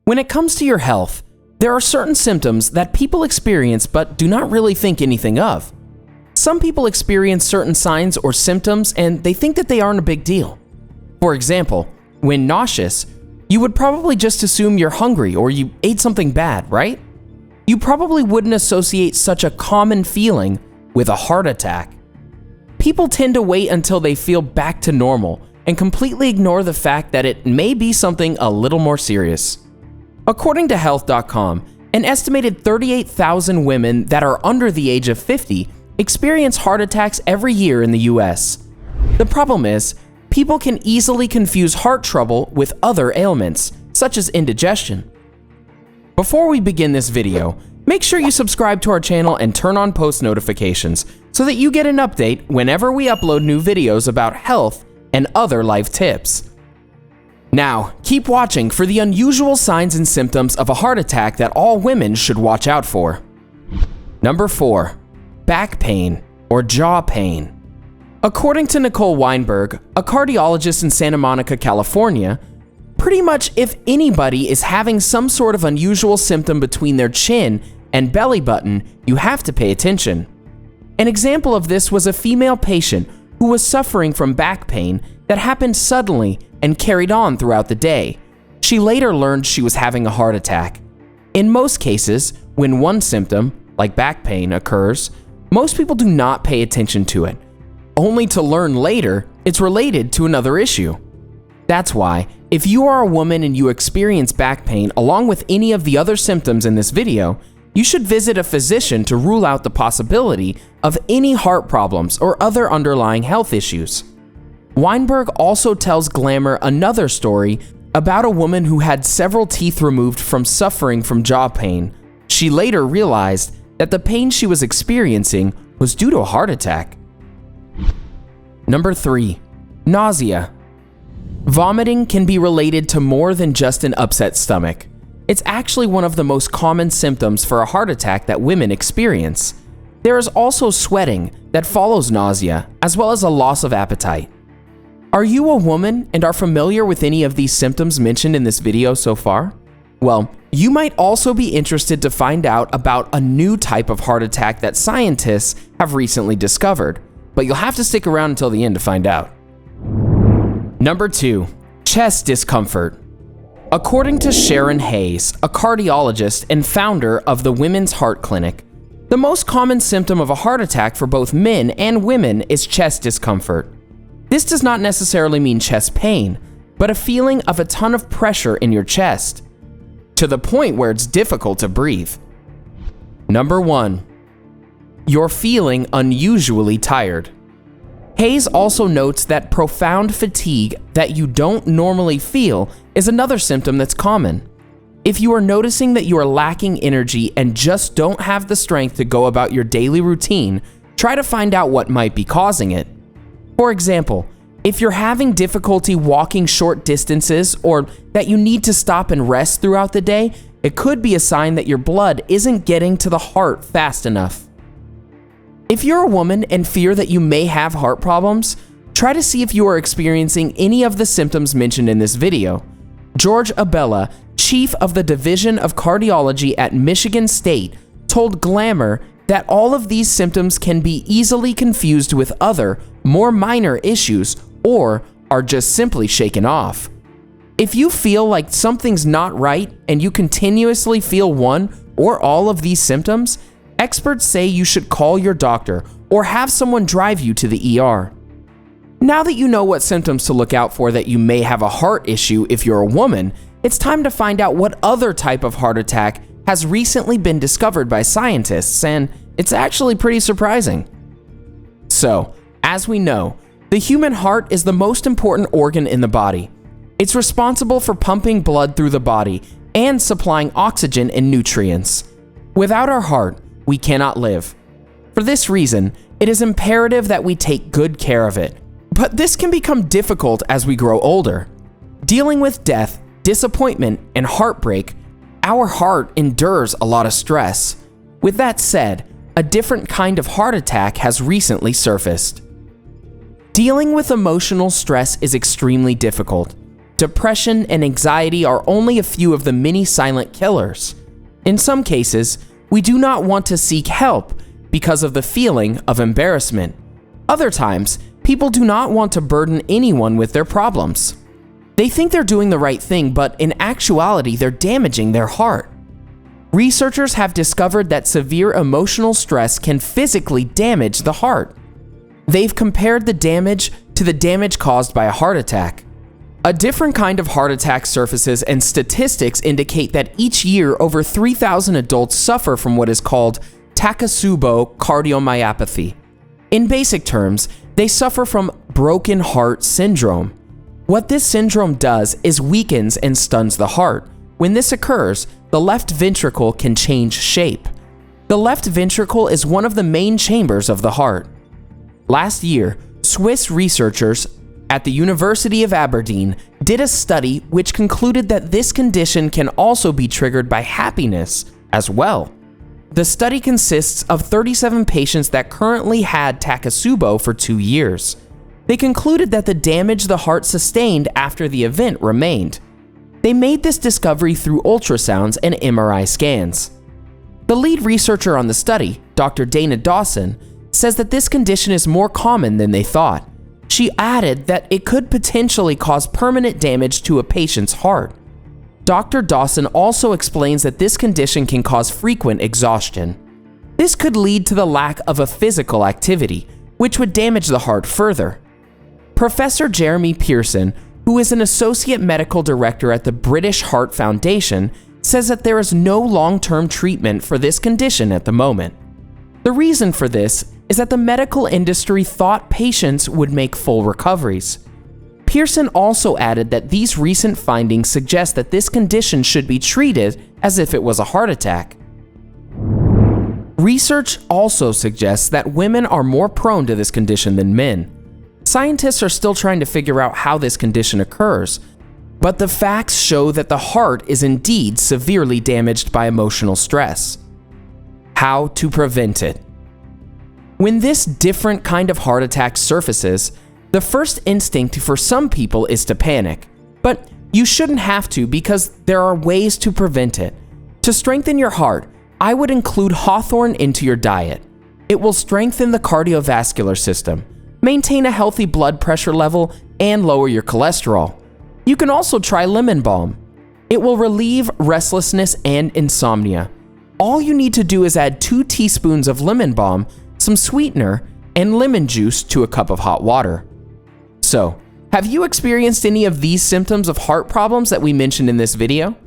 When it comes to your health, there are certain symptoms that people experience but do not really think anything of. Some people experience certain signs or symptoms and they think that they aren't a big deal. For example, when nauseous, you would probably just assume you're hungry or you ate something bad, right? You probably wouldn't associate such a common feeling with a heart attack. People tend to wait until they feel back to normal and completely ignore the fact that it may be something a little more serious. According to Health.com, an estimated 38,000 women that are under the age of 50 experience heart attacks every year in the US. The problem is, people can easily confuse heart trouble with other ailments, such as indigestion. Before we begin this video, make sure you subscribe to our channel and turn on post notifications so that you get an update whenever we upload new videos about health and other life tips. Now, keep watching for the unusual signs and symptoms of a heart attack that all women should watch out for. Number 4. Back pain or jaw pain. According to Nicole Weinberg, a cardiologist in Santa Monica, California, pretty much if anybody is having some sort of unusual symptom between their chin and belly button, you have to pay attention. An example of this was a female patient who was suffering from back pain that happened suddenly and carried on throughout the day. She later learned she was having a heart attack. In most cases, when one symptom, like back pain, occurs, most people do not pay attention to it, only to learn later it's related to another issue. That's why, if you are a woman and you experience back pain along with any of the other symptoms in this video, you should visit a physician to rule out the possibility of any heart problems or other underlying health issues. Weinberg also tells Glamour another story about a woman who had several teeth removed from suffering from jaw pain. She later realized that the pain she was experiencing was due to a heart attack. Number 3. Nausea. Vomiting can be related to more than just an upset stomach. It's actually one of the most common symptoms for a heart attack that women experience. There is also sweating that follows nausea, as well as a loss of appetite. Are you a woman and are familiar with any of these symptoms mentioned in this video so far? Well, you might also be interested to find out about a new type of heart attack that scientists have recently discovered, but you'll have to stick around until the end to find out. Number 2. Chest discomfort. According to Sharon Hayes, a cardiologist and founder of the Women's Heart Clinic, the most common symptom of a heart attack for both men and women is chest discomfort. This does not necessarily mean chest pain, but a feeling of a ton of pressure in your chest, to the point where it's difficult to breathe. Number 1. You're feeling unusually tired. Hayes also notes that profound fatigue that you don't normally feel is another symptom that's common. If you are noticing that you are lacking energy and just don't have the strength to go about your daily routine, try to find out what might be causing it. For example, if you're having difficulty walking short distances or that you need to stop and rest throughout the day, it could be a sign that your blood isn't getting to the heart fast enough. If you're a woman and fear that you may have heart problems, try to see if you are experiencing any of the symptoms mentioned in this video. George Abella, chief of the Division of Cardiology at Michigan State, told Glamour that all of these symptoms can be easily confused with other, more minor issues or are just simply shaken off. If you feel like something's not right and you continuously feel one or all of these symptoms, experts say you should call your doctor or have someone drive you to the ER. Now that you know what symptoms to look out for that you may have a heart issue if you're a woman, it's time to find out what other type of heart attack has recently been discovered by scientists, and it's actually pretty surprising. So, as we know, the human heart is the most important organ in the body. It's responsible for pumping blood through the body and supplying oxygen and nutrients. Without our heart, we cannot live. For this reason, it is imperative that we take good care of it. But this can become difficult as we grow older. Dealing with death, disappointment, and heartbreak, our heart endures a lot of stress. With that said, a different kind of heart attack has recently surfaced. Dealing with emotional stress is extremely difficult. depression, and anxiety are only a few of the many silent killers. In some cases, we do not want to seek help because of the feeling of embarrassment. Other times, people do not want to burden anyone with their problems. They think they're doing the right thing, but in actuality, they're damaging their heart. Researchers have discovered that severe emotional stress can physically damage the heart. They've compared the damage to the damage caused by a heart attack. A different kind of heart attack surfaces, and statistics indicate that each year over 3,000 adults suffer from what is called Takotsubo cardiomyopathy. In basic terms, they suffer from broken heart syndrome. What this syndrome does is weakens and stuns the heart. When this occurs, the left ventricle can change shape. The left ventricle is one of the main chambers of the heart. Last year, Swiss researchers at the University of Aberdeen did a study which concluded that this condition can also be triggered by happiness as well. The study consists of 37 patients that currently had Takotsubo for 2 years. They concluded that the damage the heart sustained after the event remained. They made this discovery through ultrasounds and MRI scans. The lead researcher on the study, Dr. Dana Dawson, says that this condition is more common than they thought. She added that it could potentially cause permanent damage to a patient's heart. Dr. Dawson also explains that this condition can cause frequent exhaustion. This could lead to the lack of a physical activity, which would damage the heart further. Professor Jeremy Pearson, who is an associate medical director at the British Heart Foundation, says that there is no long-term treatment for this condition at the moment. The reason for this is that the medical industry thought patients would make full recoveries. Pearson also added that these recent findings suggest that this condition should be treated as if it was a heart attack. Research also suggests that women are more prone to this condition than men. Scientists are still trying to figure out how this condition occurs, but the facts show that the heart is indeed severely damaged by emotional stress. How to prevent it? When this different kind of heart attack surfaces, the first instinct for some people is to panic, but you shouldn't have to because there are ways to prevent it. To strengthen your heart, I would include hawthorn into your diet. It will strengthen the cardiovascular system, maintain a healthy blood pressure level, and lower your cholesterol. You can also try lemon balm. It will relieve restlessness and insomnia. All you need to do is add 2 teaspoons of lemon balm, some sweetener, and lemon juice to a cup of hot water. So, have you experienced any of these symptoms of heart problems that we mentioned in this video?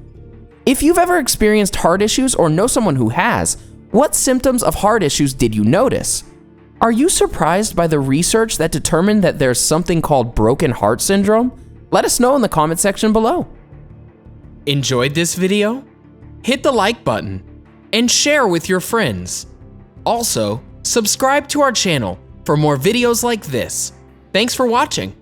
If you've ever experienced heart issues or know someone who has, what symptoms of heart issues did you notice? Are you surprised by the research that determined that there's something called broken heart syndrome? Let us know in the comment section below. Enjoyed this video? Hit the like button and share with your friends. Also, subscribe to our channel for more videos like this. Thanks for watching.